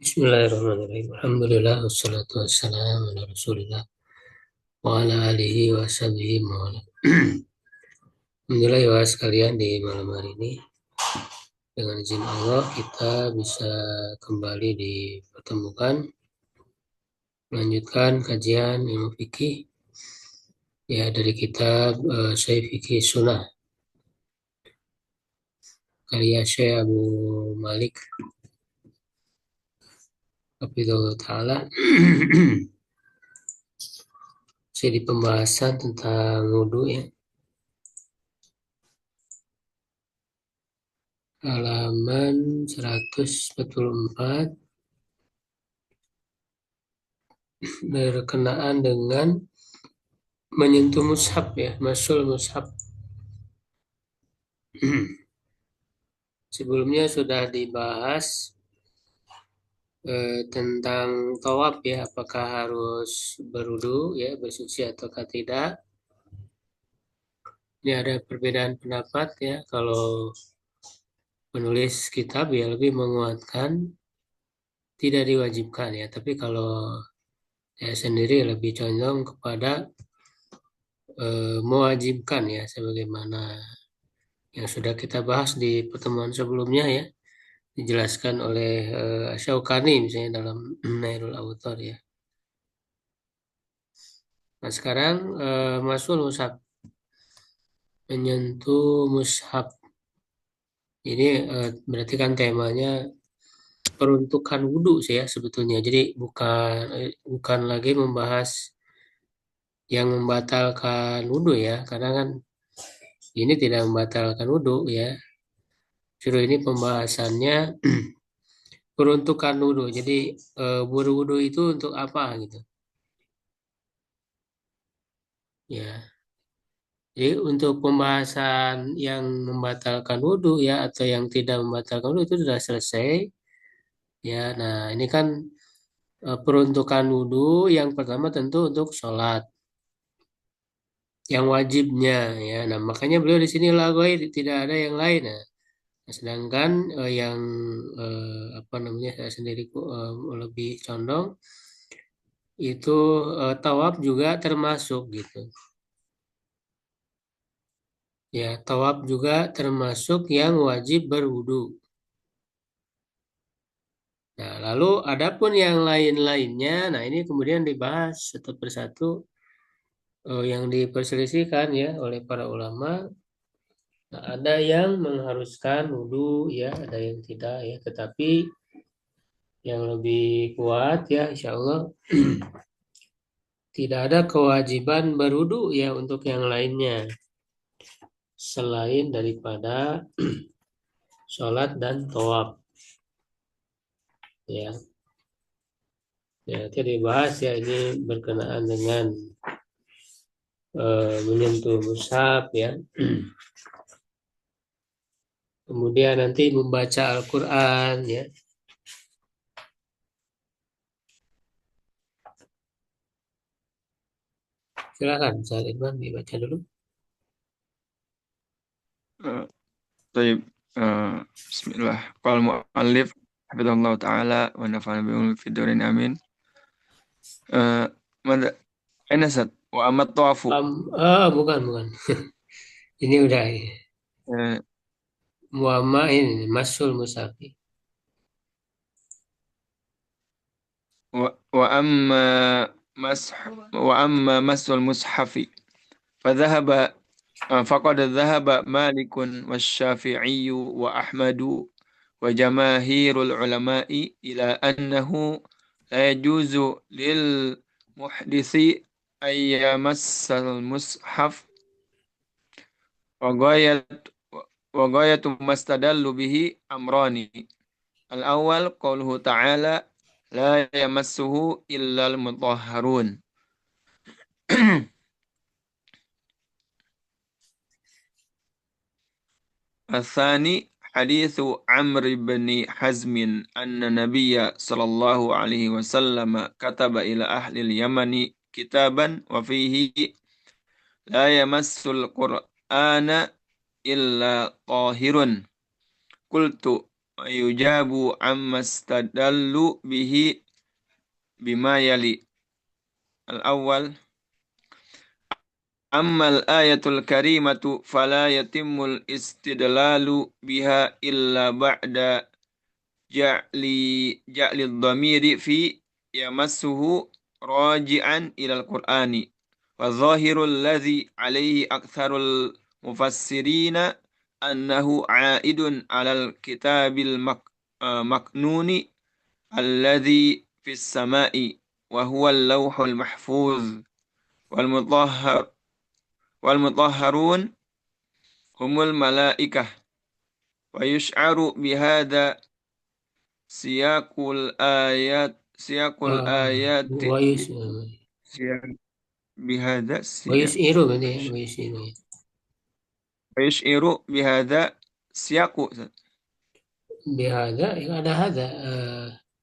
Bismillahirrahmanirrahim. Alhamdulillah wassalatu wassalamu ala Rasulillah wa ala alihi wa sahbihi mawala. Alhamdulillah ya sekalian di malam hari ini dengan izin Allah kita bisa kembali dipertemukan melanjutkan kajian ilmu fikih ya dari kitab Syaikh Fikih Sunnah karya Syekh Abu Malik Hafizahullah Ta'ala. Saya di pembahasan tentang wudhu ya, halaman 144, berkenaan dengan menyentuh mushaf ya, masul mushaf. Sebelumnya sudah dibahas tentang tawaf ya, apakah harus berwudu ya, bersuci ataukah tidak. Ini ada perbedaan pendapat ya, kalau penulis kitab ya lebih menguatkan tidak diwajibkan ya, tapi kalau saya sendiri lebih condong kepada mewajibkan ya, sebagaimana yang sudah kita bahas di pertemuan sebelumnya ya, dijelaskan oleh Syaukani misalnya dalam Nailul Autar ya. Nah sekarang masul mushaf, menyentuh mushaf. Ini berarti kan temanya peruntukan wudhu sih ya sebetulnya. Jadi bukan lagi membahas yang membatalkan wudhu ya, karena kan ini tidak membatalkan wudhu ya. Justru ini pembahasannya peruntukan wudhu. Jadi berwudhu itu untuk apa gitu? Ya. Jadi untuk pembahasan yang membatalkan wudhu ya atau yang tidak membatalkan wudhu itu sudah selesai ya. Nah ini kan peruntukan wudhu yang pertama tentu untuk sholat yang wajibnya ya. Nah makanya beliau di sini lagoi tidak ada yang lain. Nah, sedangkan yang apa namanya saya sendiri lebih condong itu tawaf juga termasuk gitu. Ya tawaf juga termasuk yang wajib berwudhu. Nah, lalu adapun yang lain-lainnya, nah ini kemudian dibahas satu persatu yang diperselisihkan ya oleh para ulama. Nah, ada yang mengharuskan wudhu ya, ada yang tidak ya. Tetapi yang lebih kuat ya, insya Allah tidak ada kewajiban berwudhu ya untuk yang lainnya selain daripada sholat dan tawaf ya. Ya, nanti dibahas ya ini berkenaan dengan menyentuh mushaf ya. Kemudian nanti membaca Al-Quran ya. Silakan, Ustaz Irman dibaca dulu. طيب بسم الله قال المؤلف حفظه الله تعالى ونفعنا بهم في الدارين آمين ماذا أين سد وأما الطواف Bukan. Ini udah ya. Muamma ini masul musafi. وأما وأما مس المصحف فذهب فقد ذهب مالك والشافعي وأحمد وجماهير العلماء إلى أنه لا يجوز للمحدث أن يمس المصحف وغاية وغاية ما استدل به أمران الأول قوله تعالى لا يمسه إلا المطهرون الثاني حديث عمرو بن حزم أن النبي صلى الله عليه وسلم كتب إلى أهل اليمن كتابا وفيه لا يمس القرآن إلا طاهر قلت yujabu amma stadallu bihi bima yali. Al-awwal, ammal ayatul karimatu fala yatimul istidlalu biha illa ba'da ja'li dhamiri fi yamassuhu raji'an ilal qur'ani wa zahirul ladzi alaihi aktharul mufassirina annahu a'idun alal kitabil maknuni alladzi fis sama'i wa huwa al-lawhul mahfuz wal mutahhar wal mutahharun humul malaikah wa yush'aru bihadza siyakul Ah, ayat wayus, siyak bihada wayus siyak iru berarti ya, wayus iru ya. yushiru bihada siyaku Bihada, ya ada hada.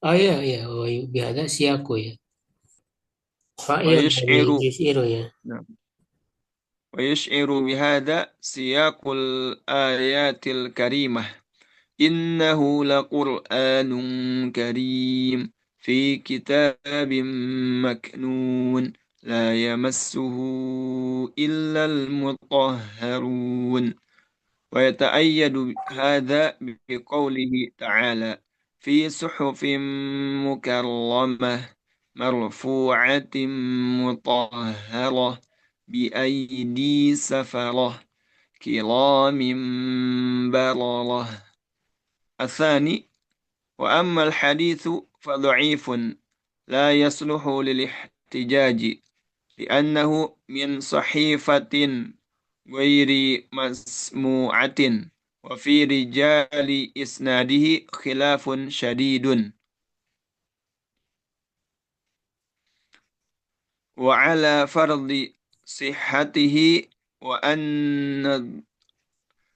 Oh iya, iya, bihada siaku ya. wa Fa'il dari yushiru yus'iru ya. nah, wa yushiru bihada siyakul ayatil karimah innahu laqur'anun karim fi kitabim maknun la yamassuhu illal mutahharun. ويتأيد هذا بقوله تعالى في صحف مكرمة مرفوعة مطهرة بأيدي سفرة كرام بررة. الثاني، وأما الحديث فضعيف لا يصلح للاحتجاج لأنه من صحيفة غير مسموعة وفي رجال إسناده خلاف شديد. وعلى فرض صحته وأن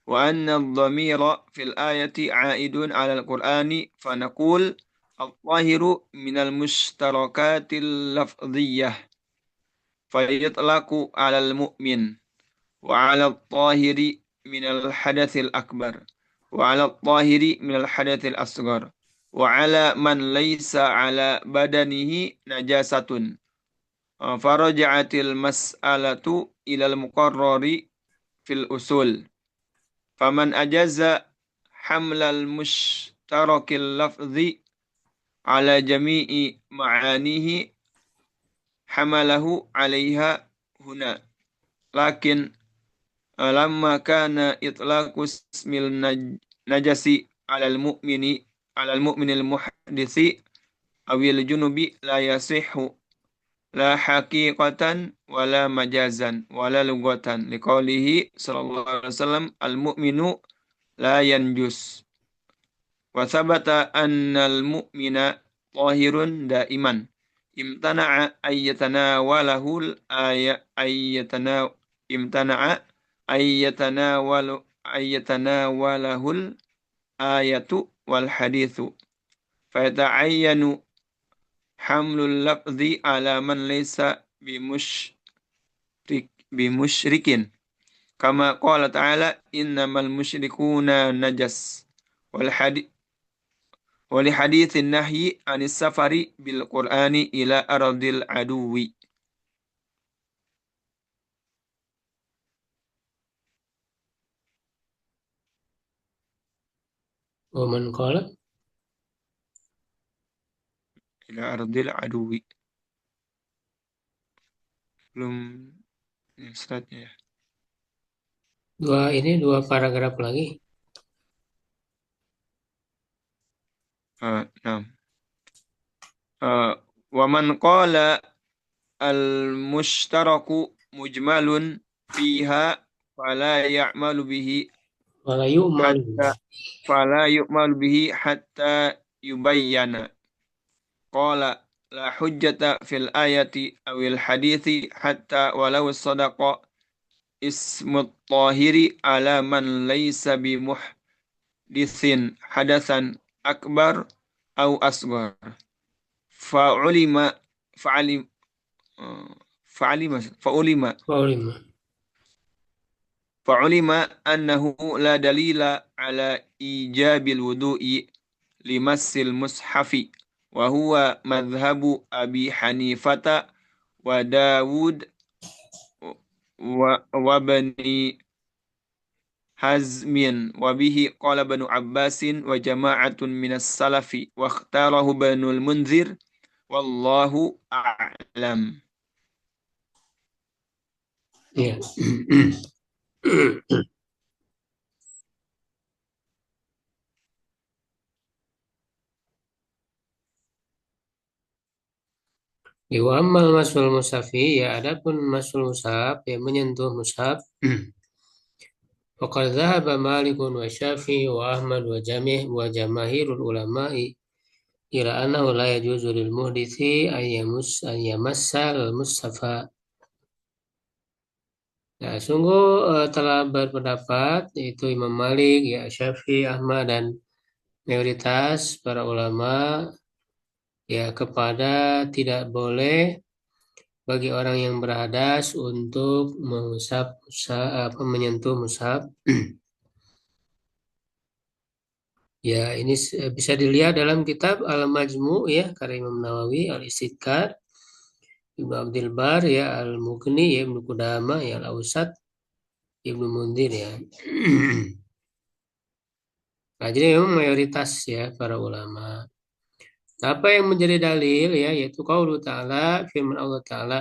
وأن الضمير في الآية عائد على القرآن فنقول الظاهر من المشتركات اللفظية فيطلق على المؤمن وعلى الطاهر من الحدث الأكبر وعلى الطاهر من الحدث الأصغر وعلى من ليس على بدنه نجاسة. فرجعت المسألة إلى المقرر في الأصول فمن أجاز حمل المشترك اللفظي على جميع معانيه حمله عليها هنا. لكن لما كان إطلاق اسم النجس على المؤمن المحدث أو الجنب لا يصح لا حقيقة ولا مجازا ولا لغة لقوله صلى الله عليه وسلم المؤمن لا ينجس. وثبت أن المؤمن طاهر دائما امتنع أن يتناوله الآية امتنع أن يتناوله الآية والحديث فيتعين حمل اللفظ على من ليس بمشرك كما قال تعالى إنما المشركون نجس ولحديث النهي عن السفر بالقرآن إلى أرض العدو. Waman qala, إلى أرض العدو belum slide-nya ya. dua paragraf lagi. Nah. Waman qala al-mushtaraku mujmalun fiha fala ya'malu bihi Wala yu'malu. hatta fala yu'malu bihi hatta yubayyana. Qala la hujjata fil ayati awil hadithi hatta walau sadaqa ismut tahiri ala man laysa bi muhdithin hadatsan akbar au asghar. Fa'ulima fa'alim fa'ulima Qaulima. fa'ulima annahu la dalila ala ijabil wudu'i limassil mushafi wa huwa madhhabu Abi Hanifata wa Dawud wa Bani Hazmin wa bihi qala Banu Abbasin wa jama'atun minas salafi wa ikhtarahu Banul Munzir wallahu a'lam. Ya. Ya, wa ammal masul mushafi, ya adapun masul mushaf yang menyentuh mushaf, faqad dhahaba Malikun wa Syafi'i wa Ahmad wa jamahirul ulama'i ila annahu la yajuzu lil muhdithi an yamassal mushafa. Nah, sungguh telah berpendapat yaitu Imam Malik, ya Syafi'i, Ahmad dan mayoritas para ulama ya kepada tidak boleh bagi orang yang berhadas untuk menyentuh mushaf. Ya, ini bisa dilihat dalam kitab Al-Majmu' ya karya Imam Nawawi, Al-Istidkar, Ibnu Abdul Bar ya, Al-Mughni ya, Ibnu Qudamah ya, Al-Ausat, Ibnu Mundir ya. Nah, jadi memang mayoritas ya para ulama. Apa yang menjadi dalil ya, yaitu qaulu ta'ala, firman Allah Ta'ala,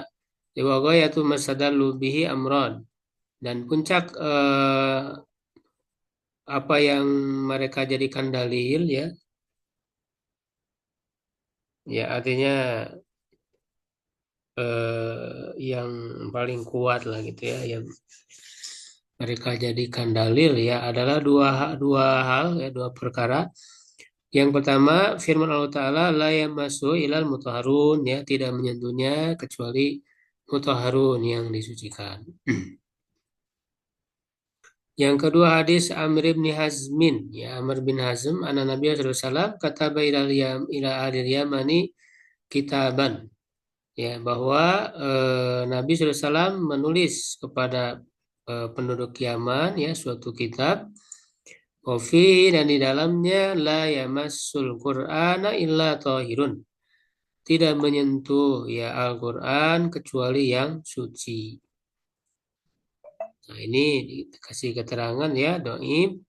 wa ghayatu masadallu bihi amron, dan puncak apa yang mereka jadikan dalil ya, ya artinya yang paling kuat lah gitu ya, yang mereka jadikan dalil ya adalah dua hal ya, dua perkara. Yang pertama, firman Allah Ta'ala, la yamassu ilal mutahharun, ya, tidak menyentuhnya kecuali mutahharun yang disucikan. Yang kedua hadis Amr bin Hazmin, ya Amr bin Hazm, anak Nabi sallallahu alaihi wasallam kata ila ahli Yamani kitaban, ya bahwa Nabi sallallahu alaihi wasallam menulis kepada penduduk Yaman ya suatu kitab. Wafi dan di dalamnya la yamassul Qur'ana illa tahirun. Tidak menyentuh ya Al-Quran kecuali yang suci. Nah, ini dikasih keterangan ya doib.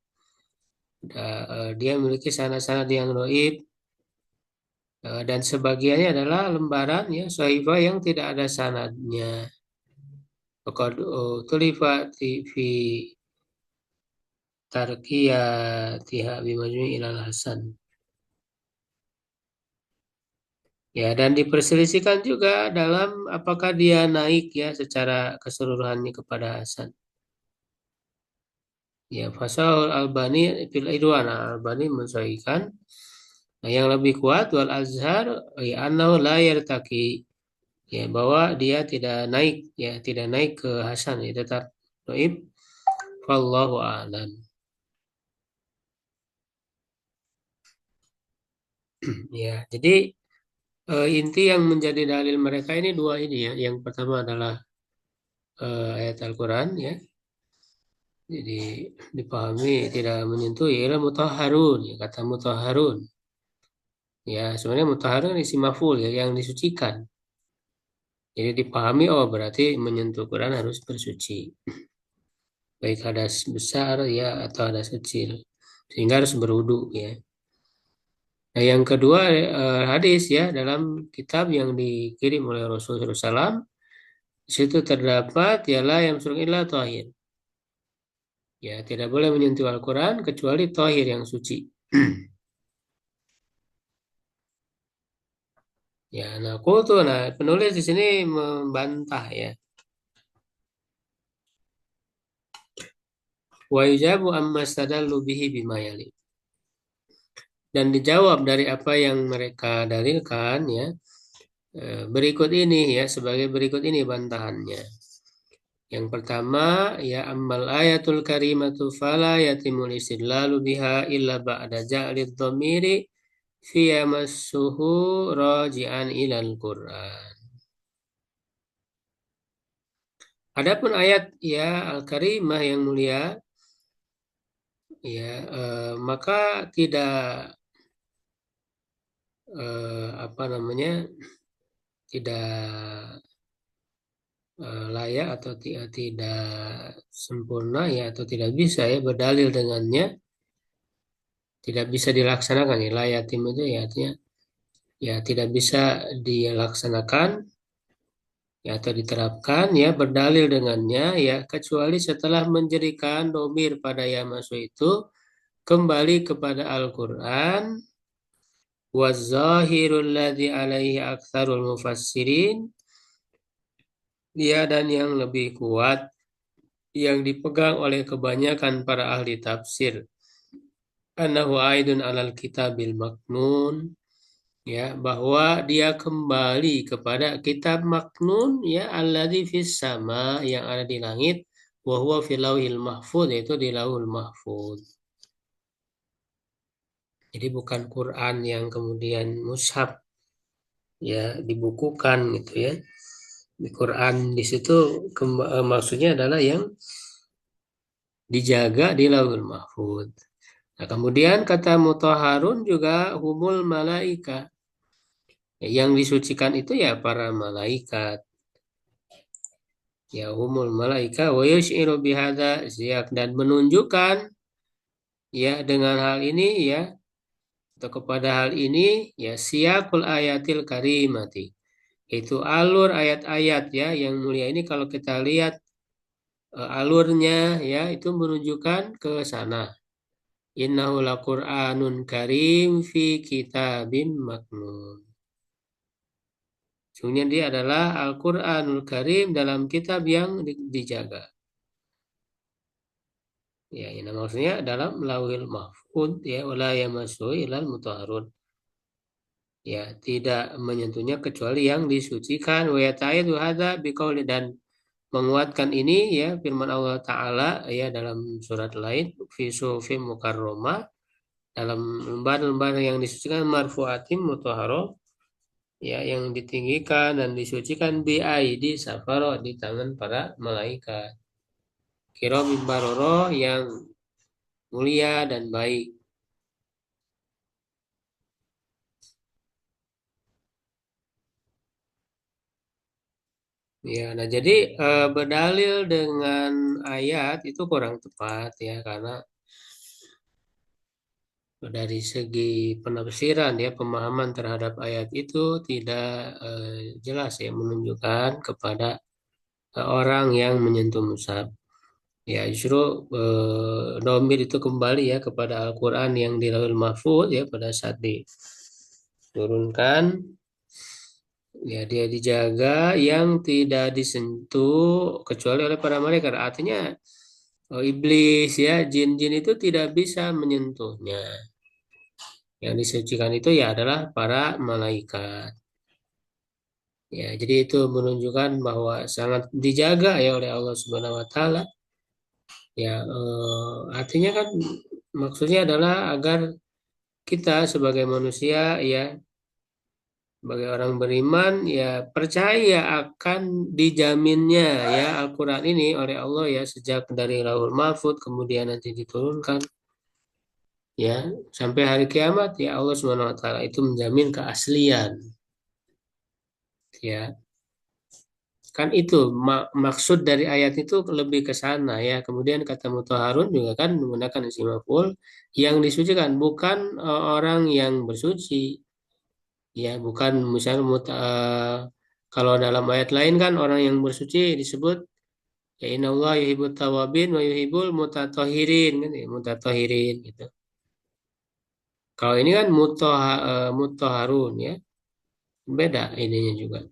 Dia memiliki sanad-sanad yang doib. Dan sebagiannya adalah lembaran ya sahifah yang tidak ada sanadnya. Qad tulifa fi tarqiyatiha bimajmu' ilal hasan. Ya, dan diperselisihkan juga dalam apakah dia naik ya secara keseluruhannya kepada Hasan. Ya, Fasahul Albani fil Idwan, Albani mensahihkan. Nah, yang lebih kuat wal azhar ya annahu la yartaqi, ya bahwa dia tidak naik ya, tidak naik ke Hasan ya, tetap dhaif. Wallahu a'lam. Ya, jadi inti yang menjadi dalil mereka ini dua ini ya. Yang pertama adalah ayat Al-Quran ya. Jadi dipahami tidak menyentuh ialah mutahharun ya, kata mutahharun. Ya, sebenarnya mutahharun isi maf'ul ya yang disucikan. Jadi dipahami oh berarti menyentuh Quran harus bersuci. Baik hadas besar ya atau hadas kecil. Sehingga harus berwudu ya. Nah, yang kedua hadis ya dalam kitab yang dikirim oleh Rasulullah SAW, di situ terdapat ialah yang surung illa tahir. Ya, tidak boleh menyentuh Al-Quran kecuali tahir yang suci. Ya, nah penulis di sini membantah ya. Wa yujabu amma stadallu bihi bima yali. Dan dijawab dari apa yang mereka dalilkan ya. Berikut ini ya, sebagai berikut ini bantahannya. Yang pertama, ya ammal ayatul karimatu fala yatimul istidlalu biha illa ba'da ja'lid dhamiri fi yamassuhu raji'an ilal Qur'an. Adapun ayat ya Al-Karimah yang mulia ya maka tidak apa namanya, tidak layak atau tidak sempurna ya, atau tidak bisa ya berdalil dengannya, tidak bisa dilaksanakan ya. La yatim itu ya artinya ya tidak bisa dilaksanakan ya atau diterapkan ya berdalil dengannya ya, kecuali setelah menjadikan domir pada ya masuk itu kembali kepada Al-Quran. Wazahirul ladzi alaihi aktsarul mufassirin, dia dan yang lebih kuat yang dipegang oleh kebanyakan para ahli tafsir, annahu aidun alal kitabil maknun, ya bahwa dia kembali kepada kitab maknun ya alladzi fis sama, yang ada di langit, wa huwa fil lauhil mahfuz, yaitu di lauhul mahfuz. Jadi bukan Quran yang kemudian mushaf ya dibukukan gitu ya. Di Quran di situ maksudnya adalah yang dijaga di lauhul mahfuz. Nah, kemudian kata Mutahharun juga humul malaika. Yang disucikan itu ya para malaikat. Ya humul malaika wa yus'iru bihadza siyak, dan menunjukkan ya dengan hal ini ya, atau kepada hal ini ya siyakul ayatil karimati. Itu alur ayat-ayat ya yang mulia ini, kalau kita lihat alurnya ya itu menunjukkan ke sana. Innahu laqur'anun karim fi kitabim maknun. Sungguhnya dia adalah Al-Qur'anul Karim dalam kitab yang dijaga. Ya, ini maksudnya dalam Lauhil Mahfuz ya, wala yamassu ilal mutahharun. Ya, tidak menyentuhnya kecuali yang disucikan. Wa yata'idzu hadza biqauli, dan menguatkan ini ya firman Allah Ta'ala ya dalam surat lain, fi suhufim mukarramah, dalam lembar-lembar yang disucikan, marfuatim mutahharah ya, yang ditinggikan dan disucikan, bi aidi safaro, di tangan para malaikat kiramin baroro, yang mulia dan baik. Ya, nah jadi berdalil dengan ayat itu kurang tepat ya, karena dari segi penafsiran ya, pemahaman terhadap ayat itu tidak jelas ya menunjukkan kepada orang yang menyentuh mushaf. Ya, justru domir itu kembali ya kepada Al-Quran yang di Lauhul Mahfuz ya, pada saat diturunkan ya dia dijaga yang tidak disentuh kecuali oleh para malaikat. Artinya iblis ya, jin-jin itu tidak bisa menyentuhnya. Yang disucikan itu ya adalah para malaikat. Ya, jadi itu menunjukkan bahwa sangat dijaga ya oleh Allah Subhanahu wa taala. Ya, artinya kan maksudnya adalah agar kita sebagai manusia ya, sebagai orang beriman ya percaya akan dijaminnya ya Al-Quran ini oleh Allah ya, sejak dari Lauhul Mahfuz kemudian nanti diturunkan ya sampai hari kiamat ya, Allah Subhanahu wa taala itu menjamin keaslian ya. Kan itu maksud dari ayat itu lebih ke sana ya. Kemudian kata Mutahharun juga kan menggunakan isim maf'ul, yang disucikan bukan orang yang bersuci ya, bukan misalnya kalau dalam ayat lain kan orang yang bersuci disebut ya innallaha yuhibbut tawwabin wa yuhibbul mutatahhirin kan ya, mutatahhirin gitu. Kalau ini kan mutahharun ya, beda ininya juga.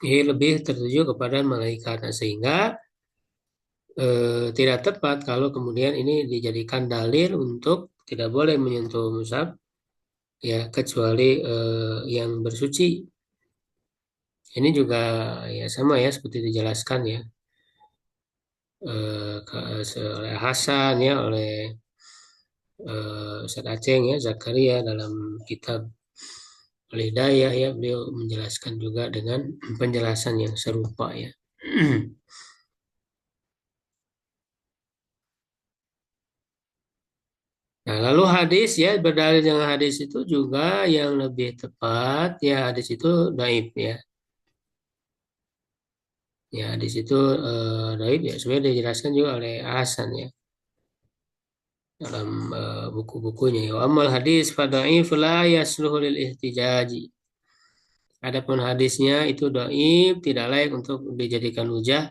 Ini lebih tertuju kepada malaikat. Nah, sehingga tidak tepat kalau kemudian ini dijadikan dalil untuk tidak boleh menyentuh mushaf ya, kecuali yang bersuci. Ini juga ya sama ya seperti dijelaskan ya oleh Hasan ya, oleh Ustaz Aceh ya Zakaria dalam kitab Al-Hidayah ya, beliau menjelaskan juga dengan penjelasan yang serupa ya. Nah, lalu hadis ya berdalil dengan hadis itu juga yang lebih tepat ya hadis itu dhaif ya. Ya hadis itu dhaif ya sebenarnya dijelaskan juga oleh Hasan ya dalam buku-bukunya. Ya amal hadis fa dhaif la yasluhu lil ihtijaji. Adapun hadisnya itu dhaif tidak layak untuk dijadikan hujah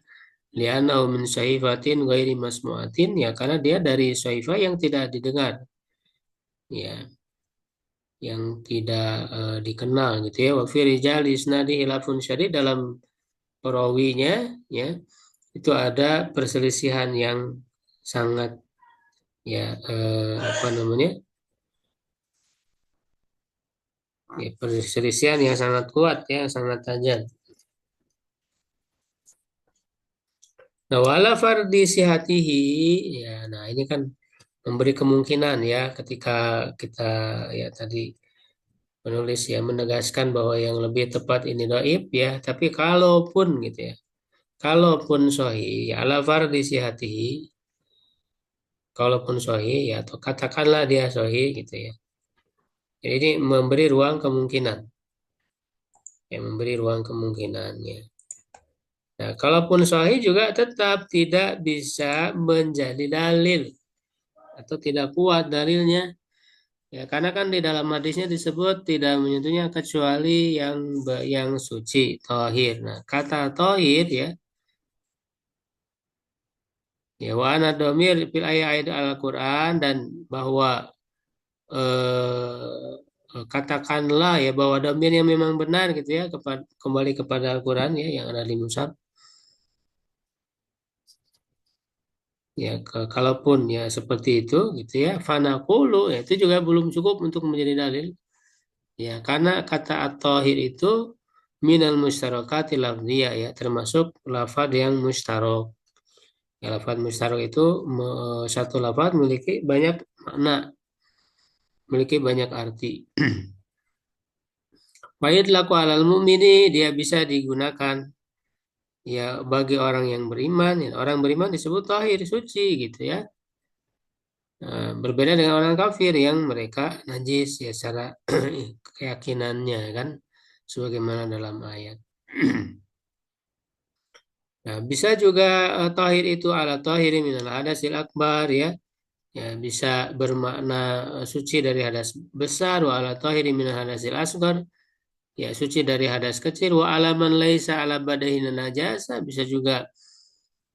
li'annahu min saifatin ghairi masmu'atin ya karena dia dari saifah yang tidak didengar ya yang tidak dikenal gitu ya wa fi rijal isnadi hilafun syadid dalam perawinya ya itu ada perselisihan yang sangat ya apa namanya ya perselisihan yang sangat kuat ya sangat tajam. Nah wala fardi sihatihi ya nah ini kan memberi kemungkinan ya ketika kita ya tadi penulis ya menegaskan bahwa yang lebih tepat ini dhaif ya tapi kalaupun gitu ya kalaupun sahih ya ala fardhi sihatihi kalaupun sahih ya atau katakanlah dia sahih gitu ya jadi ini memberi ruang kemungkinan ya memberi ruang kemungkinannya nah kalaupun sahih juga tetap tidak bisa menjadi dalil atau tidak kuat dalilnya ya karena kan di dalam hadisnya disebut tidak menyentuhnya kecuali yang suci tohir nah kata tohir ya ya wa ana domir fil ayat Al-Quran dan bahwa katakanlah ya bahwa domir yang memang benar gitu ya kembali kepada Al-Quran ya yang ada di mushaf ya kalaupun ya seperti itu gitu ya fanaqulu ya itu juga belum cukup untuk menjadi dalil ya karena kata at-tahir itu minal mustarakati lafziyah ya termasuk lafaz yang mustarok ya lafaz mustarok itu satu lafaz memiliki banyak makna memiliki banyak arti. Wa'id laku alal mu'mini dia bisa digunakan ya bagi orang yang beriman. Ya, orang beriman disebut tahir suci gitu ya. Nah, berbeda dengan orang kafir yang mereka najis ya secara keyakinannya kan sebagaimana dalam ayat. Nah, bisa juga tahir itu ala tahiri minal hadasil akbar ya. Ya, bisa bermakna suci dari hadas besar wa ala tahiri minal hadasil asgar ya suci dari hadas kecil wa alaman laisa ala badahin najasa bisa juga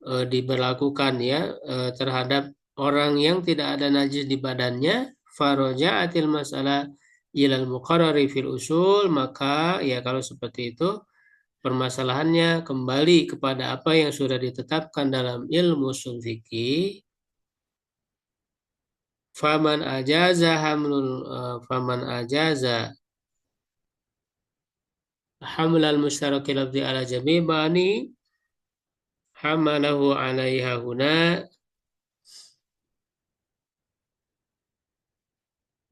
diberlakukan ya terhadap orang yang tidak ada najis di badannya faroja'atil masalah ilal muqarrari fil usul maka ya kalau seperti itu permasalahannya kembali kepada apa yang sudah ditetapkan dalam ilmu usul fikih faman ajaza hamlul faman ajaza hamlal mustaraki lafzi ala jami' bani hamalahu alaiha huna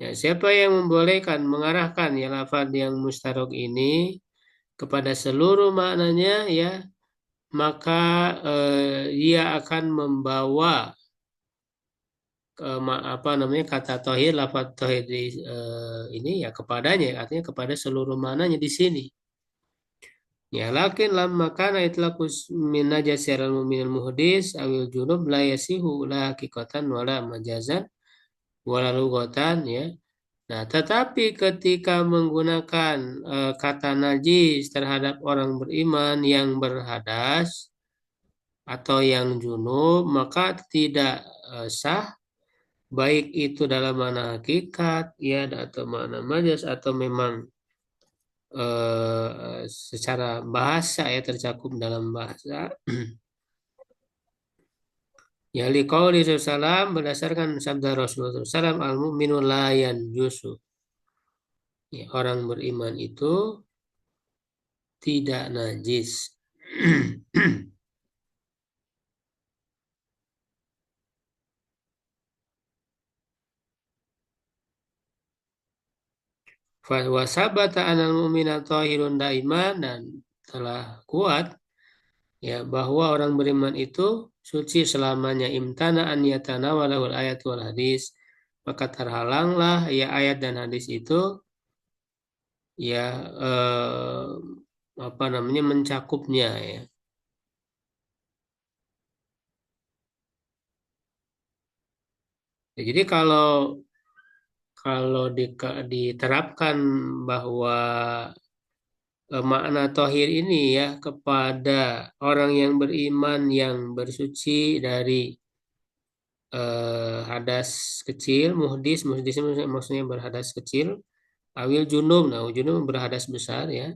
ya siapa yang membolehkan mengarahkan ya lafaz yang mustarok ini kepada seluruh maknanya ya maka dia akan membawa apa namanya kata tohir lafaz tohir ini ya kepadanya artinya kepada seluruh maknanya di sini ya lakin lamma kana itlaqus min najasir al mu'minil muhdis awil junub la yasihu la hakikatan wala majazan wala lugatan ya. Nah, tetapi ketika menggunakan kata najis terhadap orang beriman yang berhadas atau yang junub, maka tidak sah baik itu dalam mana hakikat ya atau mana majas atau memang secara bahasa ya tercakup dalam bahasa. Ya liqauli salam berdasarkan sabda Rasulullah SAW al-mu'minu la yanjusu. Ya, orang beriman itu tidak najis. Wasabata anal mu'mina tahirun daiman dan telah kuat ya bahwa orang beriman itu suci selamanya imtana an yatana walahul ayat wal hadis maka terhalanglah ya ayat dan hadis itu ya apa namanya mencakupnya ya. Ya, jadi kalau diterapkan bahwa makna tohir ini ya kepada orang yang beriman yang bersuci dari hadas kecil, muhdis maksudnya berhadas kecil, awil junub, nah junub berhadas besar ya,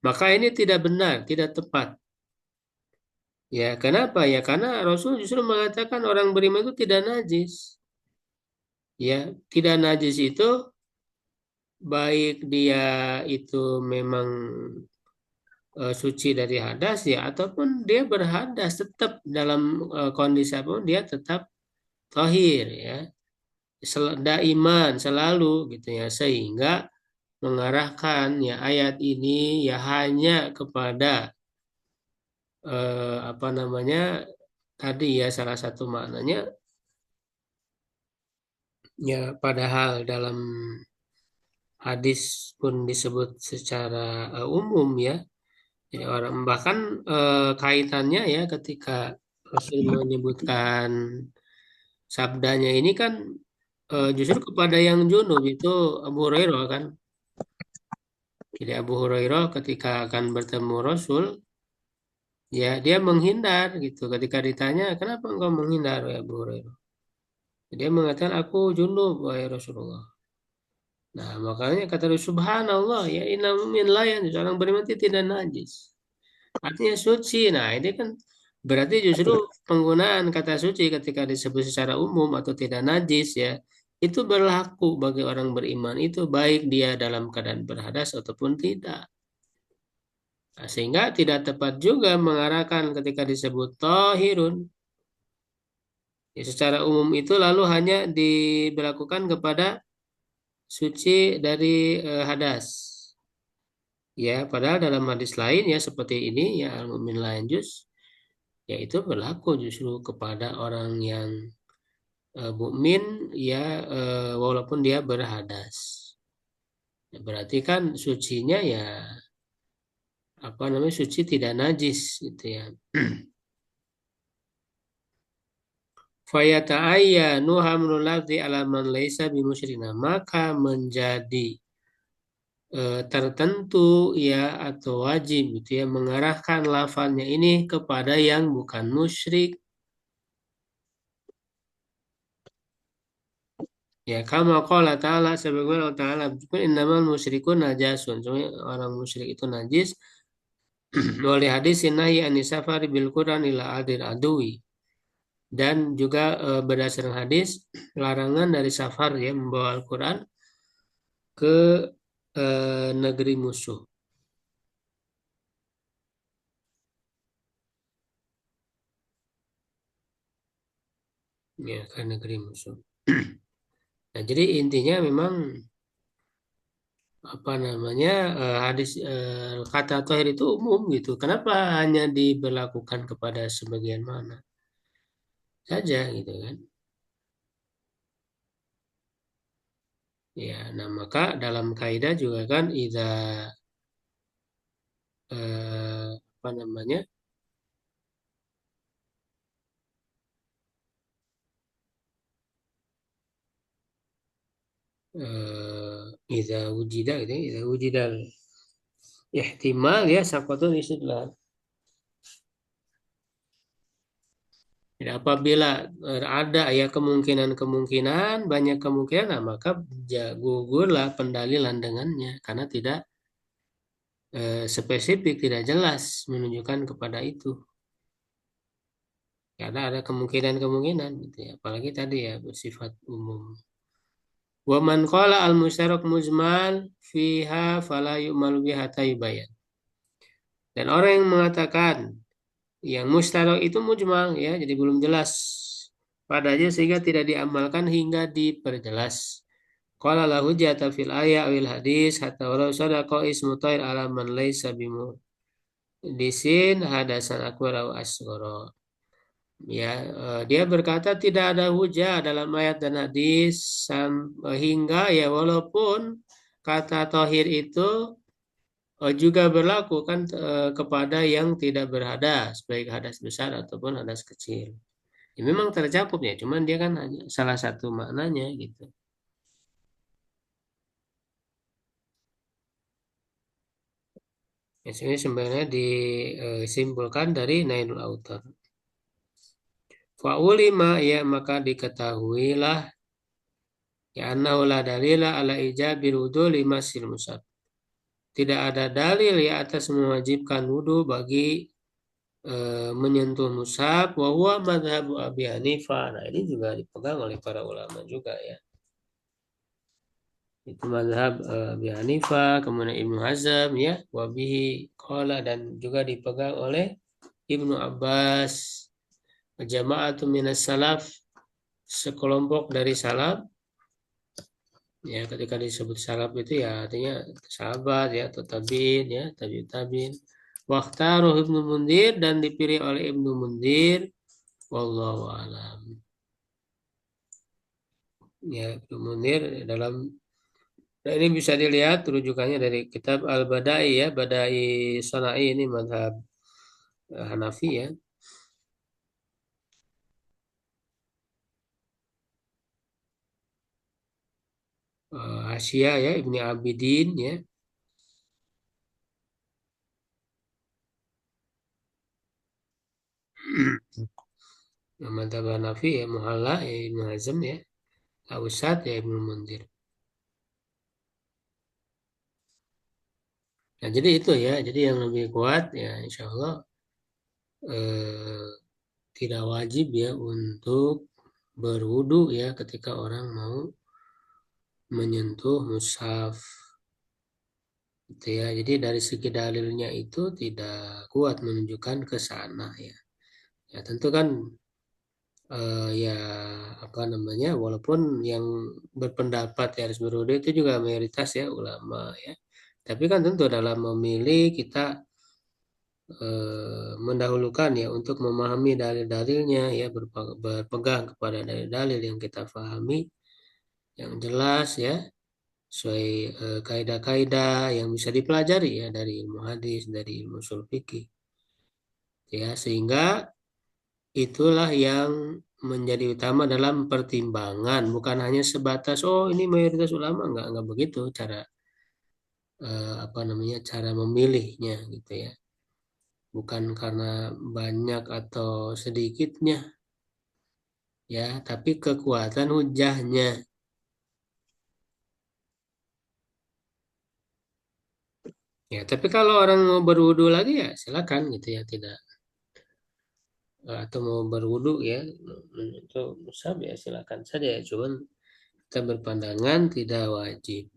maka ini tidak benar, tidak tepat. Ya, kenapa? Ya, karena Rasul justru mengatakan orang beriman itu tidak najis. Ya, tidak najis itu baik dia itu memang suci dari hadas ya ataupun dia berhadas tetap dalam kondisi apapun dia tetap tohir ya daiman selalu gitu ya sehingga mengarahkan ya ayat ini ya hanya kepada apa namanya tadi ya salah satu maknanya ya padahal dalam hadis pun disebut secara umum ya. Jadi orang bahkan kaitannya ya ketika Rasul menyebutkan sabdanya ini kan justru kepada yang junub itu Abu Hurairah kan. Jadi Abu Hurairah ketika akan bertemu Rasul ya dia menghindar gitu. Ketika ditanya kenapa engkau menghindar ya Abu Hurairah? Dia mengatakan aku junub wahai Rasulullah. Nah makanya kata Rasul Subhanallah ya inna min layan seorang beriman itu tidak najis. Artinya suci. Nah, ini kan berarti justru penggunaan kata suci ketika disebut secara umum atau tidak najis ya, itu berlaku bagi orang beriman itu baik dia dalam keadaan berhadas ataupun tidak. Nah, sehingga tidak tepat juga mengarahkan ketika disebut tohirun. Ya, secara umum itu lalu hanya diberlakukan kepada suci dari hadas. Ya, padahal dalam hadis lain ya seperti ini ya al-mu'min la yanjus ya itu berlaku justru kepada orang yang mukmin ya walaupun dia berhadas. Ya, berarti kan sucinya ya apa namanya suci tidak najis gitu ya. Fayata'ayyanu hamlul lafzi ala man laisa bimusyrina maka menjadi tertentu ya atau wajib gitu ya mengarahkan lafalnya ini kepada yang bukan musyrik. Ya, kama qala ta'ala sebagaimana Allah Ta'ala innamal musyrikun najasun. Sebenarnya orang musyrik itu najis. Wali hadis nahi anisafari bil Quran ila adil adui. Dan juga berdasarkan hadis larangan dari safar ya membawa Al-Quran ke negeri musuh. Ya, ke negeri musuh. Nah, jadi intinya memang apa namanya hadis kata tohir itu umum gitu. Kenapa hanya diberlakukan kepada sebagian mana saja gitu kan? Ya, nah maka dalam kaidah juga kan apa namanya idza wujida gitu ya, idza wujida ihtimal ya sakotun istidlal. Jadi apabila ada ya kemungkinan-kemungkinan banyak kemungkinan nah, maka gugurlah pendalilan dengannya karena tidak spesifik tidak jelas menunjukkan kepada itu. Karena ada kemungkinan-kemungkinan gitu ya. Apalagi tadi ya bersifat umum. Wa man qala al musyarak mujmal fiha fala yu'malu biha hatta yubayan. Dan orang yang mengatakan yang mustarak itu mujmal ya, jadi belum jelas padanya sehingga tidak diamalkan hingga diperjelas. Qala lahu jata fil ayat awil hadis hatta walau sadaqa ismu tair ala man laysa bimu disin hadasan akbar aw asghara. Ya, dia berkata tidak ada hujah dalam ayat dan hadis hingga ya walaupun kata tohir itu juga berlaku kan kepada yang tidak berhadas, baik hadas besar ataupun hadas kecil. Ya, memang tercakup ya, cuman dia kan hanya salah satu maknanya gitu. Ya, ini sebenarnya disimpulkan dari Nailul Autar. Fa'ulima ya maka diketahuilah ya annahu la dalila ala ijabil wudu lima sil musab. Tidak ada dalil ya atas mewajibkan wudhu bagi menyentuh mushaf wa huwa madhabu Abi Hanifah. Nah, ini juga dipegang oleh para ulama juga ya. Itu madhab Abi Hanifah, kemudian Ibnu Hazm ya, wabihi qala dan juga dipegang oleh Ibnu Abbas, jama'atu minas salaf, sekelompok dari salaf. Ya, ketika disebut salaf itu ya artinya sahabat ya, atau tabiin ya, tabiin. Wakhtaruh Ibnu Mundir dan dipilih oleh Ibnu Mundir. Wallahu alam. Ya, Ibnu Mundir dalam nah ini bisa dilihat rujukannya dari kitab Al-Badai ya, Badai Sana'i ini mazhab Hanafi ya. Asia ya, Ibni Abidin ya. Mazhab Hanafi ya, Muhalla ya, Ibnu Hazm ya, Ausad ya, Ibnu Mundir. Nah, jadi itu ya, jadi yang lebih kuat ya insya Allah eh, tidak wajib ya untuk berwudu ya ketika orang mau menyentuh mushaf gitu ya. Jadi dari segi dalilnya itu tidak kuat menunjukkan ke sana ya. Ya tentu kan ya apa namanya walaupun yang berpendapat ya harus berwudu itu juga mayoritas ya ulama ya. Tapi kan tentu dalam memilih kita mendahulukan ya untuk memahami dalil-dalilnya ya berpegang kepada dalil-dalil yang kita pahami yang jelas ya sesuai kaidah-kaidah yang bisa dipelajari ya dari ilmu hadis dari ilmu ushul fikih ya sehingga itulah yang menjadi utama dalam pertimbangan bukan hanya sebatas oh ini mayoritas ulama nggak begitu cara apa namanya cara memilihnya gitu ya bukan karena banyak atau sedikitnya ya tapi kekuatan hujahnya ya tapi kalau orang mau berwudu lagi ya silakan gitu ya tidak atau mau berwudu ya itu musab ya silakan saja ya cuman kita berpandangan tidak wajib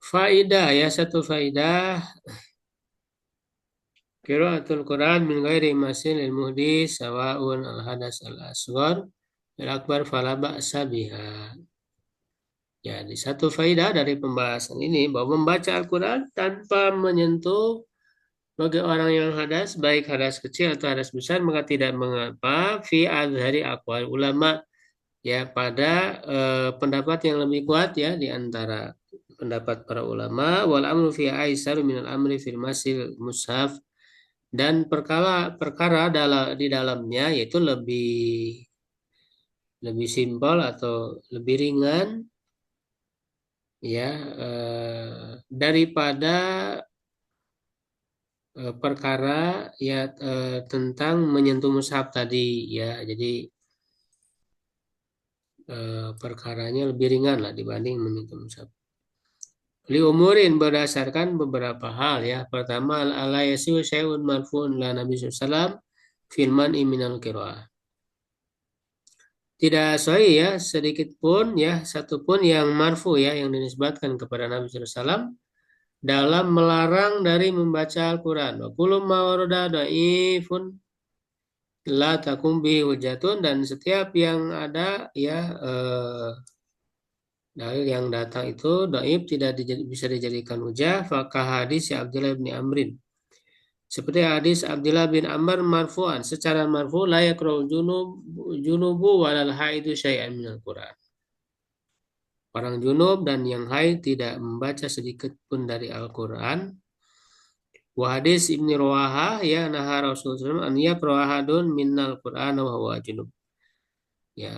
faidah ya satu faidah qiraatul Quran min ghairi masin lil muhdis sawaun al hadas al asghar al akbar fala ba'sa biha. Ya, di satu faidah dari pembahasan ini bahwa membaca Al-Quran tanpa menyentuh bagi orang yang hadas, baik hadas kecil atau hadas besar, maka tidak mengapa fi azhari aqwal ulama ya pada pendapat yang lebih kuat ya di antara pendapat para ulama wal amru fi aisar minal amri fil masil mushaf dan perkara perkara di dalamnya yaitu lebih lebih simpel atau lebih ringan ya daripada perkara ya tentang menyentuh mushaf tadi ya jadi perkaranya lebih ringan lah dibanding menyentuh mushaf. Li umurin berdasarkan beberapa hal ya. Pertama ala yasiu syai'un marfu'un la Nabi sallam firman iminal qiraah. Tidak sahih ya sedikit pun ya satu pun yang marfu ya yang dinisbatkan kepada Nabi sallam dalam melarang dari membaca Al-Quran. Wa kullu ma warada dhaifun la takum bihi hujatun dan setiap yang ada ya dalil yang datang itu dhaif tidak bisa dijadikan hujah fakah hadis ya Abdullah bin Amrin Seperti hadis Abdullah bin Amr marfu'an, secara marfu la yaqra'ul junubu walal haidu syai'an minal Qur'an. Orang junub dan yang haid tidak membaca sedikit pun dari Al-Quran. Wa hadis Ibni Rawaha ya naha Rasulullah an yakra'ahadun minnal Qur'an wa huwa junub. Ya,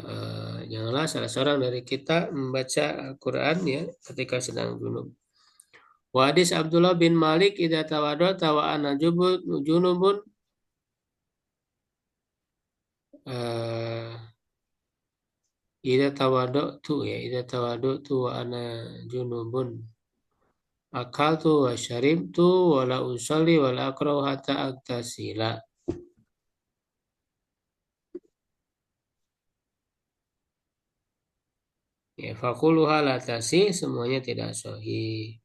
janganlah salah seorang dari kita membaca Al-Quran ya ketika sedang junub. Wa hadis Abdullah bin Malik idza tawadda wa ana junubun eh idza tawaddu wa ana junubun akaltu wa syaribtu wa la usalli wa la aqra'u hatta aktasila. Ya, fakuluha la tasih, semuanya tidak sahih.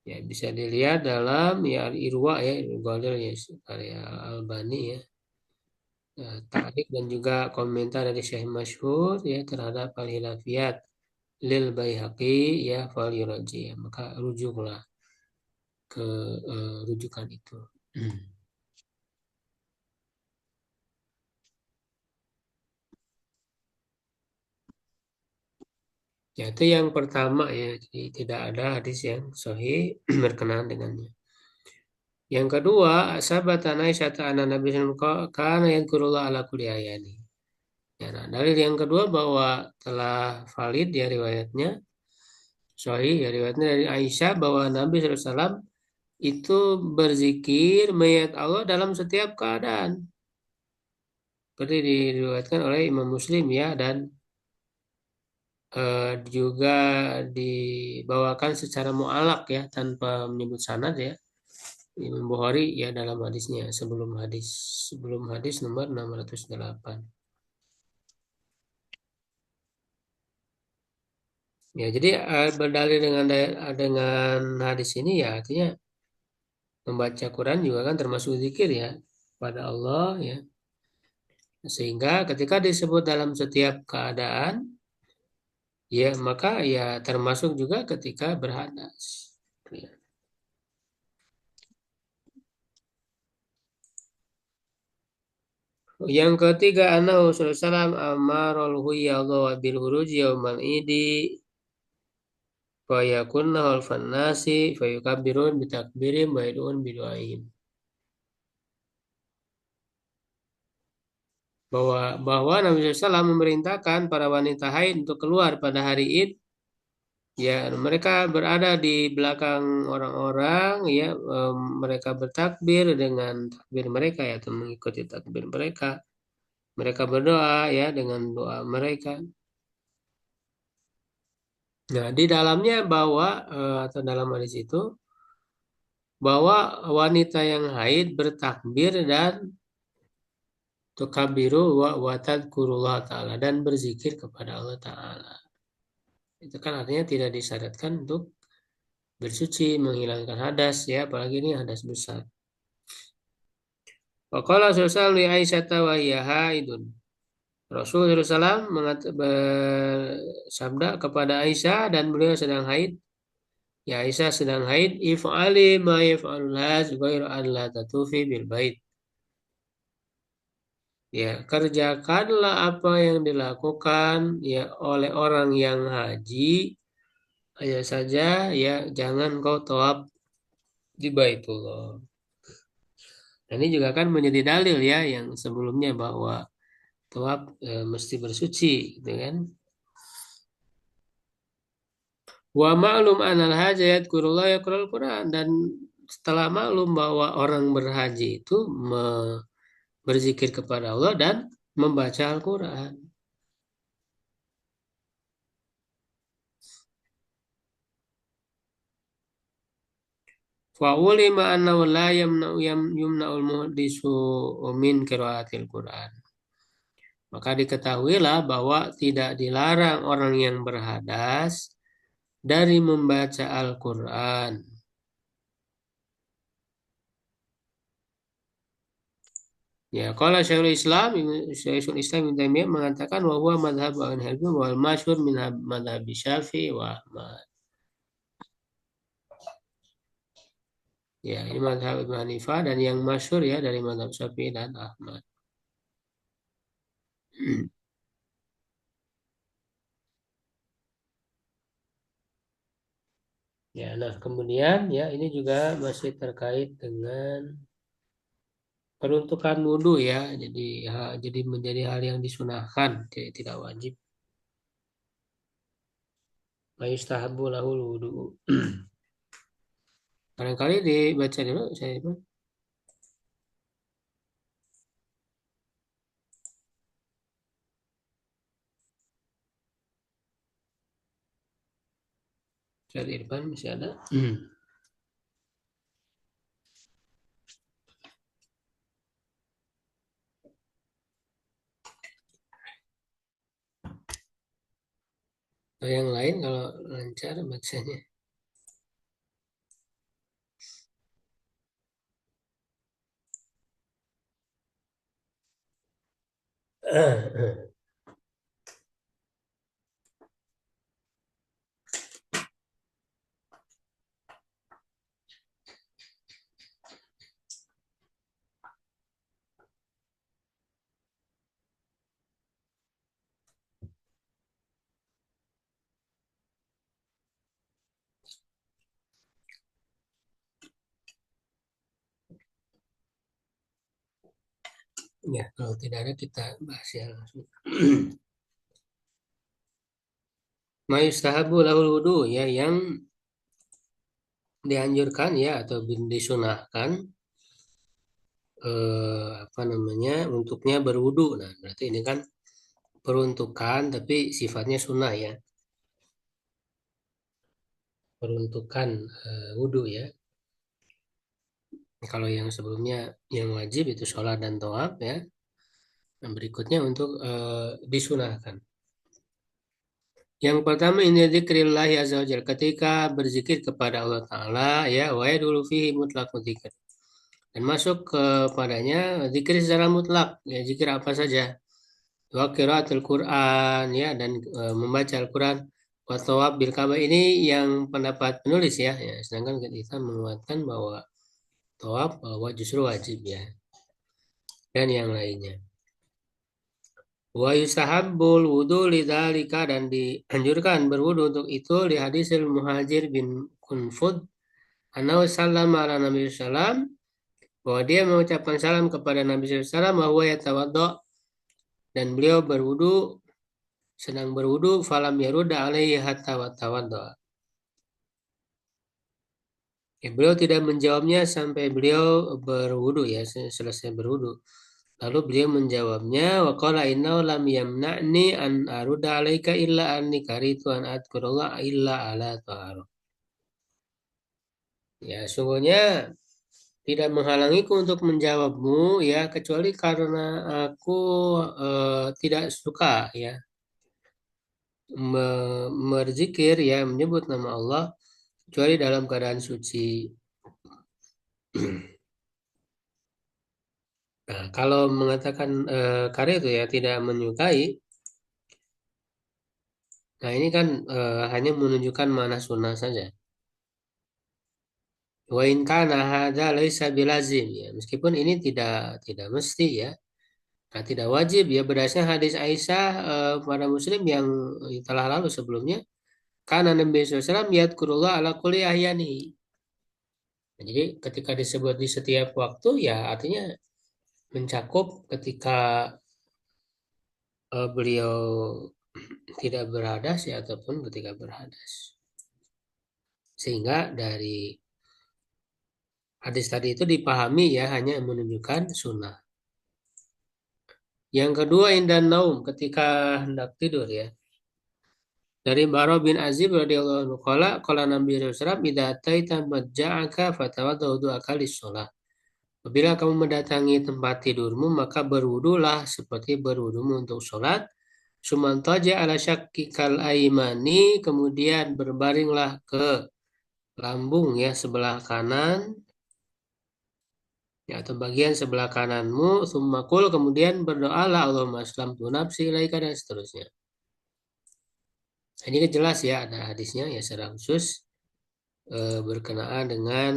Ya, bisa dilihat dalam ya Al-Irwa ya, Al-Ghalil ya, karya Al-Albani ya. Ta'liq dan juga komentar dari Syekh Masyhur ya terhadap Al-Hilafiyat lil Baihaqi ya fal yuraji. Ya, maka rujuklah ke rujukan itu. Ya, itu yang pertama ya. Jadi tidak ada hadis yang sahih berkenaan dengannya. Yang kedua, sabatan Aisyah ta'ala Nabi SAW karena yang kurullah ala kulli ayani. Ya, nah, dalil yang kedua bahwa telah valid ya riwayatnya, sahih ya riwayatnya dari Aisyah bahwa Nabi SAW itu berzikir mengingat Allah dalam setiap keadaan. Seperti diriwayatkan oleh Imam Muslim ya dan juga dibawakan secara mu'alak ya tanpa menyebut sanad ya. Imam Bukhari ya dalam hadisnya sebelum hadis nomor 608. Ya, jadi berdalil dengan hadis ini ya artinya membaca Quran juga kan termasuk zikir ya pada Allah ya. Sehingga ketika disebut dalam setiap keadaan ya maka ya termasuk juga ketika berhadas. Ya. Yang ketiga annahu sallallahu alaihi wasallam amarul huyadha bil huruj yaumal idi fa yakunna halfan nasi fa yukabbirun bi takbirim wa yad'un bi du'ain. Bahwa Nabi SAW memerintahkan para wanita haid untuk keluar pada hari Id. Ya, mereka berada di belakang orang-orang, ya, mereka bertakbir dengan takbir mereka, ya, atau mengikuti takbir mereka. Mereka berdoa, ya, dengan doa mereka. Nah, di dalamnya bahwa atau dalam hadis itu bahwa wanita yang haid bertakbir dan tukabiru wa tadkurullah ta'ala dan berzikir kepada Allah Ta'ala. Itu kan artinya tidak disyaratkan untuk bersuci, menghilangkan hadas ya, apalagi ini hadas besar. Waqala Rasulullah li Aisyah wa hiya haidun. Rasulullah SAW bersabda kepada Aisyah dan beliau sedang haid. Ya Aisyah sedang haid, if'ali ma yaf'alul haj ghairu an la tatufi bil bait. Ya, kerjakanlah apa yang dilakukan ya oleh orang yang haji, hanya saja ya jangan kau tawaf di Baitullah. Nah, ini juga kan menjadi dalil ya yang sebelumnya bahwa tawaf mesti bersuci gitu kan. Wa ma'lum anal haji yadkurullah yaqra'ul Quran dan setelah maklum bahwa orang berhaji itu berzikir kepada Allah dan membaca Al-Quran. Fa ulima annahu la yumna'ul muhdisu min qiraatil Quran. Maka diketahuilah bahwa tidak dilarang orang yang berhadas dari membaca Al-Quran. Ya, kalau Syekhul Islam Ibnu Taimiyah mengatakan bahwa madhab al-Hanafi wal masyhur min madhab Syafi'i wa Ahmad. Ya, ini mazhab Abu Hanifah dan yang masyhur ya dari mazhab Syafi'i dan Ahmad. Ya, nah kemudian ya ini juga masih terkait dengan peruntukan wudhu ya. Jadi menjadi hal yang disunahkan, jadi tidak wajib. Mayustahabu lahul wudhu. Barangkali dibaca dulu saya itu. Dari Irfan masih ada. Atau yang lain kalau lancar bacanya. Ya, kalau tidak ada kita bahas ya langsung. Mayustahabu lahul wudu ya yang dianjurkan ya atau disunahkan apa namanya untuknya berwudu. Nah, berarti ini kan peruntukan tapi sifatnya sunnah ya. Peruntukan wudu ya. Kalau yang sebelumnya yang wajib itu sholat dan tawaf ya. Nah, berikutnya untuk disunahkan. Yang pertama ini zikrillahi azza wajalla ketika berzikir kepada Allah Ta'ala ya wa yadulu fihi mutlaqu dzikr. Dan masuk kepadanya zikir secara mutlak ya zikir apa saja. Wa qiraatul Quran ya dan membaca Al-Quran wa thawab bil Ka'bah ini yang pendapat penulis ya. Sedangkan kita menguatkan bahwa thawab bahwa justru wajib ya dan yang lainnya. Wa yusahabbul wudu lidzalika dan dianjurkan berwudu untuk itu di hadisil Muhajir bin Kunfud annahu sallama ala Nabi sallam bahwa dia mengucapkan salam kepada Nabi sallam bahwa yatawaddo dan beliau berwudu sedang berwudu falam yarudda alaihi hatta watawaddo. Ya, beliau tidak menjawabnya sampai beliau berwudu ya selesai berwudu. Lalu beliau menjawabnya, wa qala innahu lam yamna'ni an aruda 'alaika illa anni karitu an adkurullah illa ala taharah. Ya, sungguhnya tidak menghalangiku untuk menjawabmu ya kecuali karena aku tidak suka ya berzikir ya menyebut nama Allah kecuali dalam keadaan suci. Nah, kalau mengatakan karya itu ya tidak menyukai, nah ini kan hanya menunjukkan mana sunnah saja. Wa in kana hadza laisa bilazim ya. Meskipun ini tidak mesti ya. Nah, tidak wajib ya berdasarkan hadis Aisyah pada Muslim yang telah lalu sebelumnya. Karena Nabi SAW yadkurullah ala kulli ahyani. Nah, jadi ketika disebut di setiap waktu ya artinya mencakup ketika beliau tidak berhadas ya ataupun ketika berhadas. Sehingga dari hadis tadi itu dipahami ya hanya menunjukkan sunnah. Yang kedua indan naum ketika hendak tidur ya. Dari Bara bin Azib radhiyallahu anhu qala Nabi sallallahu alaihi wasallam idza ataita madja'aka fatawadda wudu'aka lis-shalah. Apabila kamu mendatangi tempat tidurmu maka berwudulah seperti berwudumu untuk sholat. Sumantaja ala syakkikal aimani kemudian berbaringlah ke lambung ya sebelah kanan ya atau bagian sebelah kananmu summakul kemudian berdoalah Allahumma aslamtu nafsi ilaika dan seterusnya. Ini kan jelas ya ada hadisnya ya secara khusus berkenaan dengan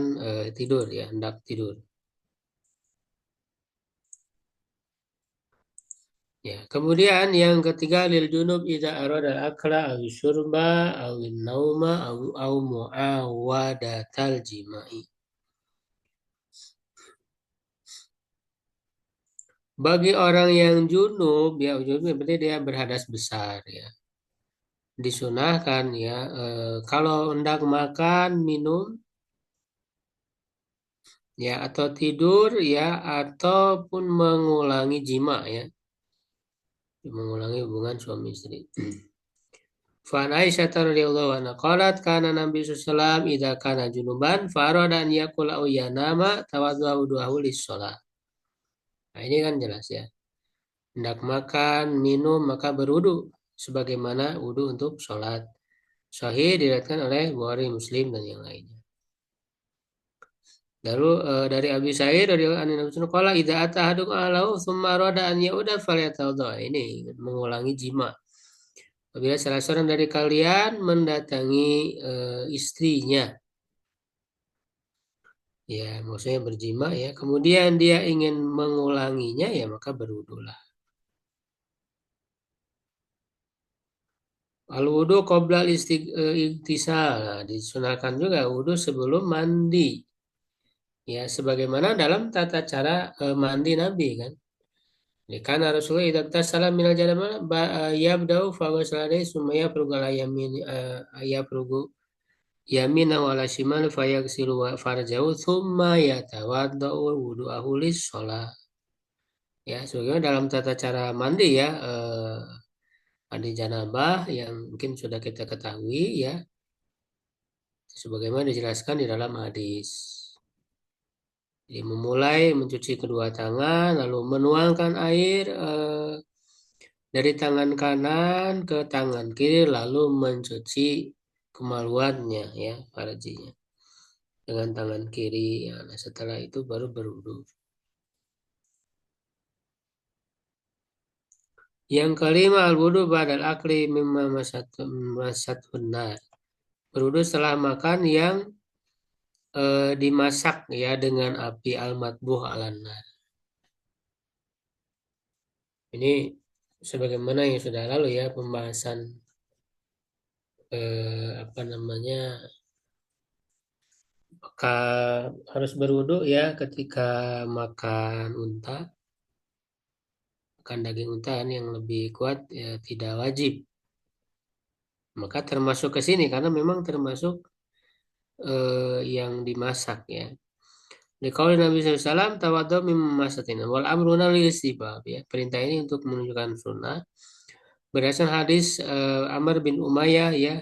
tidur ya, hendak tidur. Ya, kemudian yang ketiga lil junub idza arada akla aw syurba aw nauma aw muawadatal jima'i. Bagi orang yang junub, ya junub berarti dia berhadas besar ya. Disunahkan ya kalau hendak makan, minum ya atau tidur ya ataupun mengulangi jima ya, mengulangi hubungan suami istri. Fa Aisyah radhiyallahu anha qalat kana Nabi sallallahu alaihi wasallam idza kana junuban fa arada an yakula aw yanama tawaddu'a wudu'ahu lis-shalah. Nah, ini kan jelas ya. Hendak makan, minum maka berwudu sebagaimana wudu untuk sholat. Sahih diriwayatkan oleh Bukhari, Muslim dan yang lainnya. Lalu dari Abi Sa'id radhiyallahu anhu qala idza ata ahadukum ahlahu tsumma arada an yauda falyatawadda. Ini mengulangi jima. Apabila salah seorang dari kalian mendatangi istrinya, ya maksudnya berjima ya, kemudian dia ingin mengulanginya ya maka berwudulah. Al wudu qabla iktisal. Nah, disunahkan juga wudu sebelum mandi. Ya, sebagaimana dalam tata cara mandi Nabi kan. Ya, karena Rasulullah idza tasala minal janabah yabda'u fa ghasala summa yafrugu ala yamin yafrugu yamina wala shimal fa yaghsilu farjahu thumma yatawaddau wudu'ahu lis-shalah. Ya, sebagaimana dalam tata cara mandi ya mandi janabah yang mungkin sudah kita ketahui ya sebagaimana dijelaskan di dalam hadis. Jadi memulai mencuci kedua tangan, lalu menuangkan air dari tangan kanan ke tangan kiri, lalu mencuci kemaluannya ya, farjinya dengan tangan kiri. Ya, nah setelah itu baru berwudu. Yang kelima al-wudu ba'dal akli mimma masatun nar. Berwudu setelah makan yang dimasak ya dengan api al-matbuh alannar. Ini sebagaimana yang sudah lalu ya pembahasan apa namanya maka harus berwudu ya ketika makan unta, makan daging unta yang lebih kuat ya tidak wajib. Maka termasuk ke sini karena memang termasuk yang dimasak ya. Di kauli Nabi SAW, tawadhu mimma masatin. Wal amruna lil istibab ya. Perintah ini untuk menunjukkan sunnah. Berdasarkan hadis Amr bin Umayyah ya,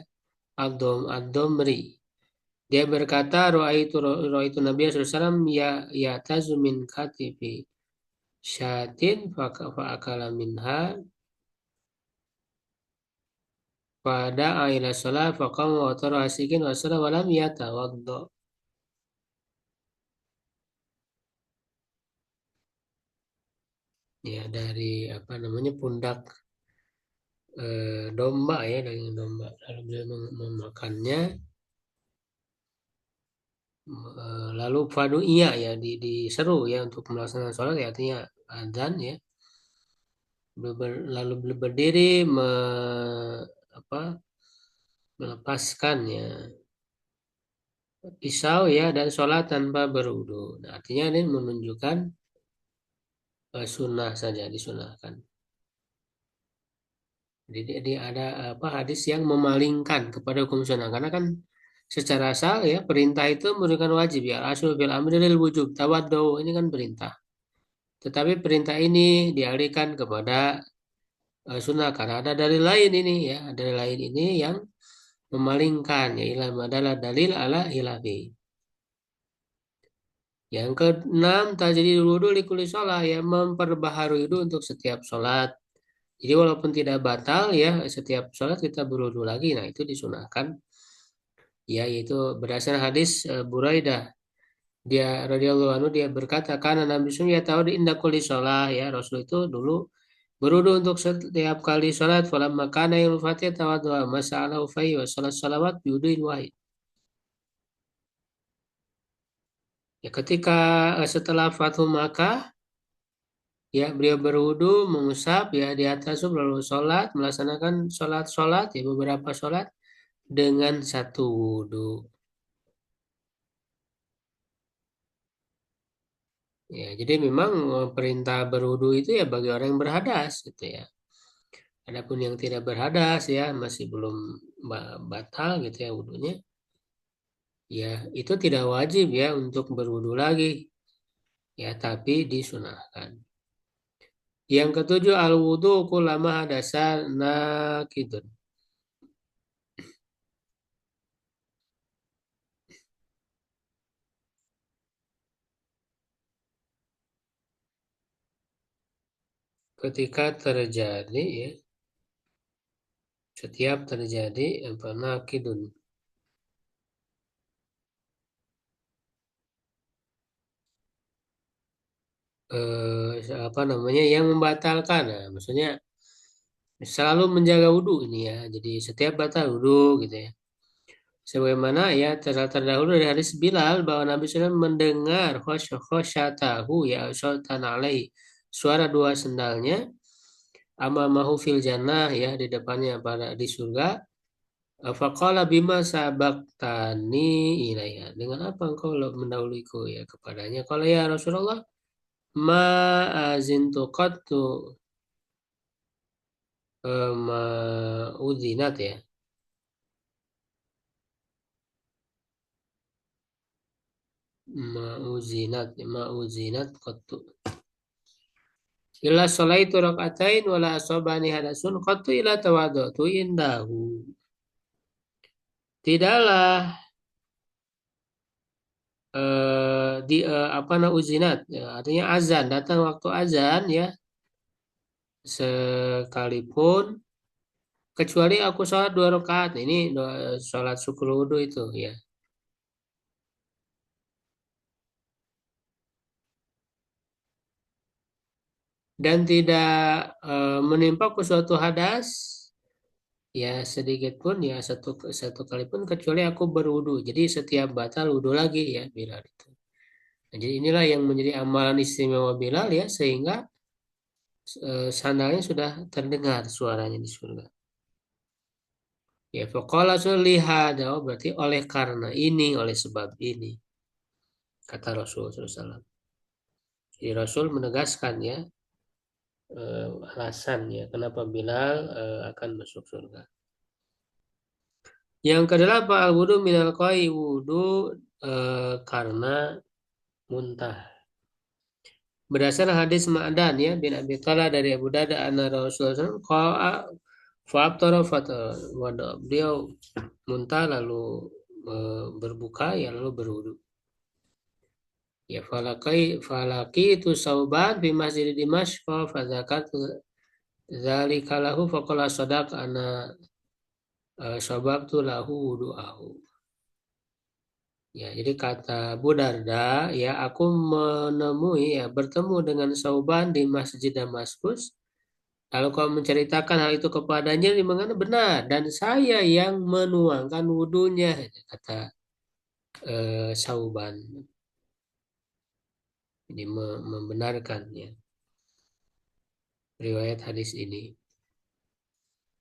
Ad-Domri. Dia berkata, Ro'aitu Nabi SAW ya tazu min katifi syatin fa'akala minha pada ila sholat faqam wa tara asikin wa sholat walam yatawaddo. Ya dari apa namanya pundak domba ya daging domba lalu beliau memakannya lalu fadu iya ya diseru ya untuk melaksanakan sholat ya artinya adzan ya lalu beliau berdiri apa melepaskan ya pisau ya dan sholat tanpa berwudu. Nah, artinya ini menunjukkan sunnah saja disunahkan. Jadi ada apa hadis yang memalingkan kepada hukum sunnah karena kan secara asal ya perintah itu merupakan wajib ya asul bil amri lil wujub tawaddu ini kan perintah. Tetapi perintah ini dialihkan kepada sunnah karena ada dalil lain ini ya dalil lain ini yang memalingkan ya ilmu adalah dalil ala ilahi. Yang keenam tajdidul wudu likuli sholat ya memperbaharui wudu untuk setiap sholat. Jadi walaupun tidak batal ya setiap sholat kita berwudu lagi. Nah itu disunahkan ya yaitu berdasarkan hadis Buraidah dia radhiyallahu anhu dia berkata karena Nabi SAW ya tahu di indah kuli sholat ya Rasul itu dulu berwudu untuk setiap kali sholat falam makana yang fatihah tawadhu masalah ufai wa sholat salawat biuduin wahid. Ya, ketika setelah Fathu Makkah, ya beliau berwudu, mengusap ya di atas lalu sholat, melaksanakan sholat-sholat ya beberapa sholat dengan satu wudu. Ya, jadi memang perintah berwudu itu ya bagi orang yang berhadas gitu ya. Adapun yang tidak berhadas ya masih belum batal gitu ya wudunya. Ya, itu tidak wajib ya untuk berwudu lagi ya, tapi disunahkan. Yang ketujuh al-wudu kulama hadasa nakidun. Ketika terjadi ya, setiap terjadi apa nakidun, apa namanya yang membatalkan. Nah, maksudnya selalu menjaga wudhu ini ya. Jadi setiap batal wudhu gitu ya. Sebagaimana ya terdahulu dari hadis Bilal bahwa Nabi SAW mendengar khosyatahu ya sultan alaihi suara dua sendalnya amamahu fil jannah ya di depannya pada di surga. Faqala bima sabaktani ilaiha. Dengan apa engkau mendahuluiku ya kepadanya? Kalau ya Rasulullah ma azintu qattu ma udzinat ya. Ma uzinat qattu. Illa sholaitu rakaatain wala asobani hadasun qattu ila tawadhu'tu indahu. Tidaklah apa namanya uzinat ya, artinya azan datang waktu azan ya sekalipun kecuali aku sholat dua rakaat. Nah, ini sholat syukur wudhu itu ya. Dan tidak menimpaku suatu hadas ya sedikit pun ya satu satu kali pun kecuali aku berwudhu. Jadi setiap batal wudhu lagi ya Bilal itu. Nah, jadi inilah yang menjadi amalan istimewa Bilal ya sehingga sandalnya sudah terdengar suaranya di surga. Ya, faqala lihada oh, berarti oleh karena ini, oleh sebab ini, kata Rasul SAW. Jadi Rasul menegaskan ya alasannya kenapa Bilal akan masuk surga. Yang kedelapan al-wudu minal qai wudu karena muntah. Berdasarkan hadis Ma'dan ya bin Abi Thalib dari Abu Darda anna Rasulullah SAW qala fa'aftara beliau muntah lalu berbuka ya lalu berwudu. Ya falaki itu sauban di masjid Dimashq fadzakat dzalika lahu faqala sadaq ana sababtu lahu wudu'ahu. Ya, jadi kata Abu Darda, ya aku menemui ya bertemu dengan Sauban di Masjid Damaskus. Lalu kau menceritakan hal itu kepadanya, di mana benar dan saya yang menuangkan wudhunya, kata Sauban. Jadi membenarkannya riwayat hadis ini.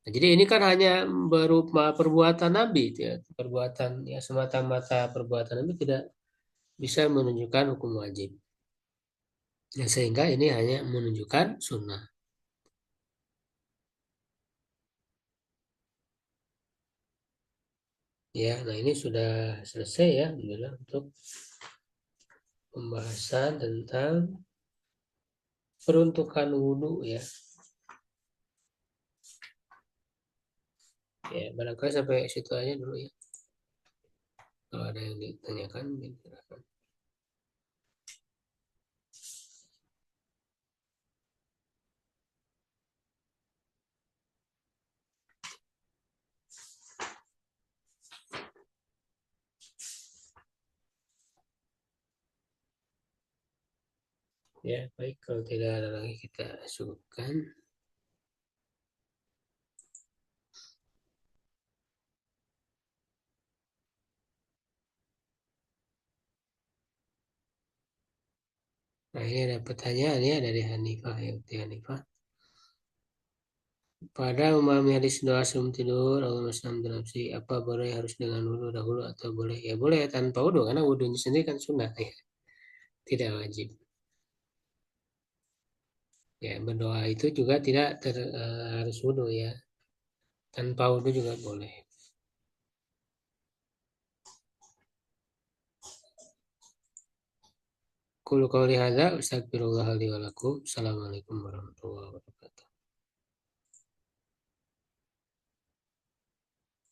Nah, jadi ini kan hanya berupa perbuatan Nabi, ya. Perbuatan ya semata-mata perbuatan Nabi tidak bisa menunjukkan hukum wajib. Nah, sehingga ini hanya menunjukkan sunnah. Ya, nah ini sudah selesai ya, alhamdulillah untuk pembahasan tentang peruntukan wudhu ya. Ya, barangkali sampai situ aja dulu ya. Kalau ada yang ditanyakan, silakan. Ya, baik. Kalau tidak ada lagi kita cukupkan. Nah, ini ada pertanyaan ya dari Hanifah ya, Uti Hanifah. Pada memahami hadis doa sebelum tidur, Allah Masya nafsi, apa boleh harus dengan wudhu dahulu atau boleh? Ya boleh tanpa wudhu, karena wudhunya sendiri kan sunnah ya, tidak wajib. Ya berdoa itu juga tidak harus wudhu ya, tanpa wudhu juga boleh. Qul qouli hadza, astagfirullah li wa lakum. Assalamualaikum warahmatullahi wabarakatuh.